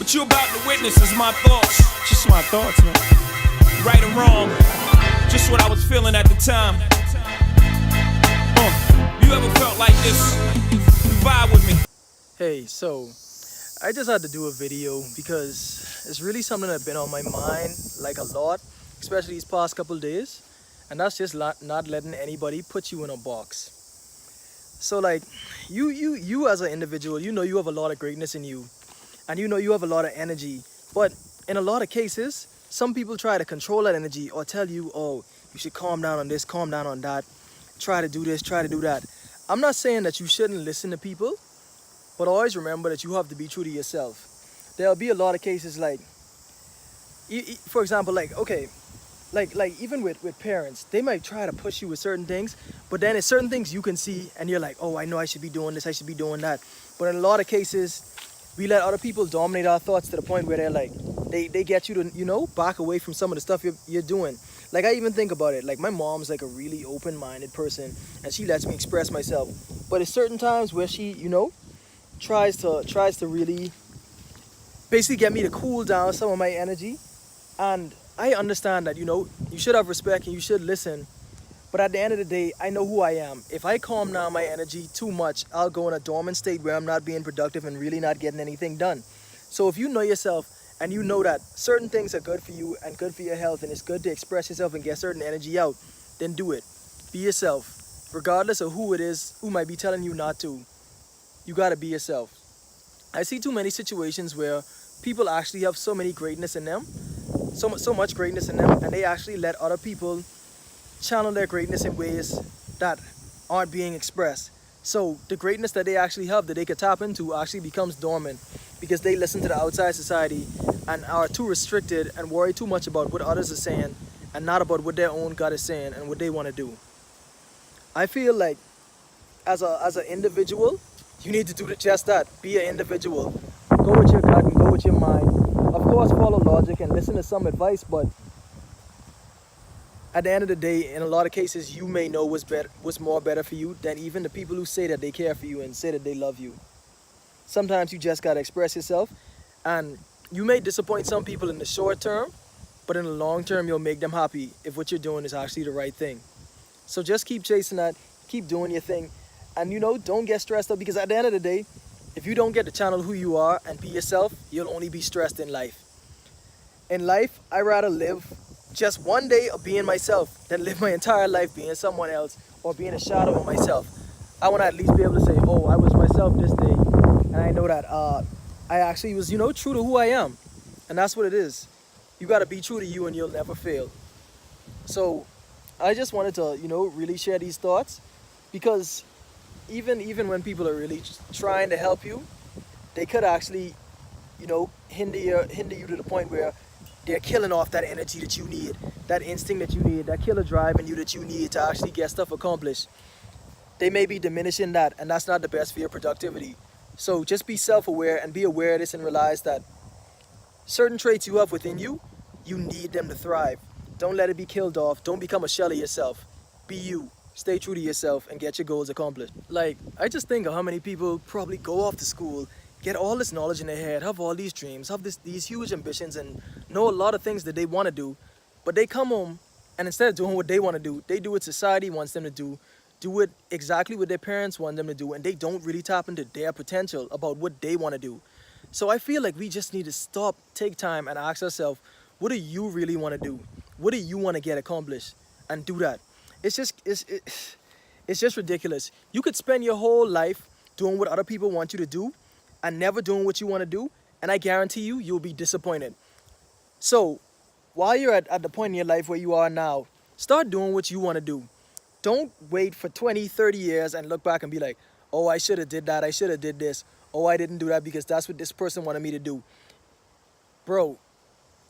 What you about to witness is my thoughts. Just my thoughts, man. Right or wrong, just what I was feeling at the time. You ever felt like this? You vibe with me. Hey, so I just had to do a video because it's really something that's been on my mind like a lot, especially these past couple days, and that's just not letting anybody put you in a box. So like you as an individual, you know you have a lot of greatness in you, and you know you have a lot of energy, but in a lot of cases, some people try to control that energy or tell you, oh, you should calm down on this, calm down on that, try to do this, try to do that. I'm not saying that you shouldn't listen to people, but always remember that you have to be true to yourself. There'll be a lot of cases like, for example, like, okay, like even with parents, they might try to push you with certain things, but then it's certain things you can see and you're like, oh, I know I should be doing this, I should be doing that. But in a lot of cases, we let other people dominate our thoughts to the point where they're like, they get you to, back away from some of the stuff you're doing. Like, I even think about it, like my mom's like a really open-minded person and she lets me express myself. But at certain times where she, tries to really basically get me to cool down some of my energy. And I understand that, you should have respect and you should listen. But at the end of the day, I know who I am. If I calm down my energy too much, I'll go in a dormant state where I'm not being productive and really not getting anything done. So if you know yourself and you know that certain things are good for you and good for your health and it's good to express yourself and get certain energy out, then do it. Be yourself. Regardless of who it is who might be telling you not to, you gotta be yourself. I see too many situations where people actually have so many greatness in them, so much greatness in them, and they actually let other people channel their greatness in ways that aren't being expressed. So the greatness that they actually have that they could tap into actually becomes dormant because they listen to the outside society and are too restricted and worry too much about what others are saying and not about what their own gut is saying and what they want to do. I feel like as an individual, you need to do just that. Be an individual. Go with your gut and go with your mind. Of course, follow logic and listen to some advice, but at the end of the day, in a lot of cases, you may know what's more better for you than even the people who say that they care for you and say that they love you. Sometimes you just gotta express yourself, and you may disappoint some people in the short term, but in the long term, you'll make them happy if what you're doing is actually the right thing. So just keep chasing that, keep doing your thing, and don't get stressed out because at the end of the day, if you don't get to channel who you are and be yourself, you'll only be stressed in life. In life, I'd rather live just one day of being myself than live my entire life being someone else or being a shadow of myself. I want to at least be able to say, oh, I was myself this day, and I know that I actually was, true to who I am. And that's what it is. You got to be true to you and you'll never fail. So I just wanted to, really share these thoughts because even when people are really trying to help you, they could actually, hinder you to the point where they're killing off that energy that you need, that instinct that you need, that killer drive in you that you need to actually get stuff accomplished. They may be diminishing that, and that's not the best for your productivity. So just be self-aware and be aware of this and realize that certain traits you have within you, you need them to thrive. Don't let it be killed off. Don't become a shell of yourself. Be you. Stay true to yourself and get your goals accomplished. Like, I just think of how many people probably go off to school, get all this knowledge in their head, have all these dreams, have these huge ambitions, and know a lot of things that they want to do, but they come home and instead of doing what they want to do, they do what society wants them to do it exactly what their parents want them to do, and they don't really tap into their potential about what they want to do. So I feel like we just need to stop, take time, and ask ourselves, what do you really want to do? What do you want to get accomplished? And do that. It's just ridiculous. You could spend your whole life doing what other people want you to do and never doing what you want to do, and I guarantee you'll be disappointed. So while you're at the point in your life where you are now, start doing what you want to do. Don't wait for 20, 30 years and look back and be like, oh, I should have did that, I should have did this, oh, I didn't do that because that's what this person wanted me to do. Bro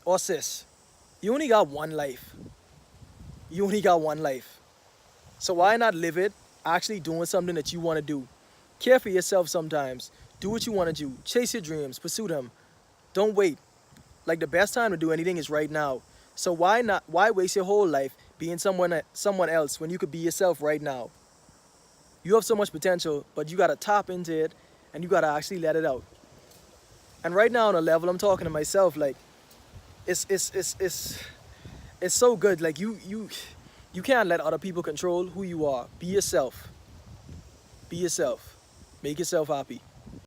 or sis, you only got one life. You only got one life. So why not live it actually doing something that you want to do? Care for yourself sometimes. Do what you want to do. Chase your dreams. Pursue them. Don't wait. Like, the best time to do anything is right now. So why waste your whole life being someone else when you could be yourself right now? You have so much potential, but you got to tap into it and you got to actually let it out. And right now on a level, I'm talking to myself, like, it's so good. Like you can't let other people control who you are. Be yourself. Be yourself. Make yourself happy.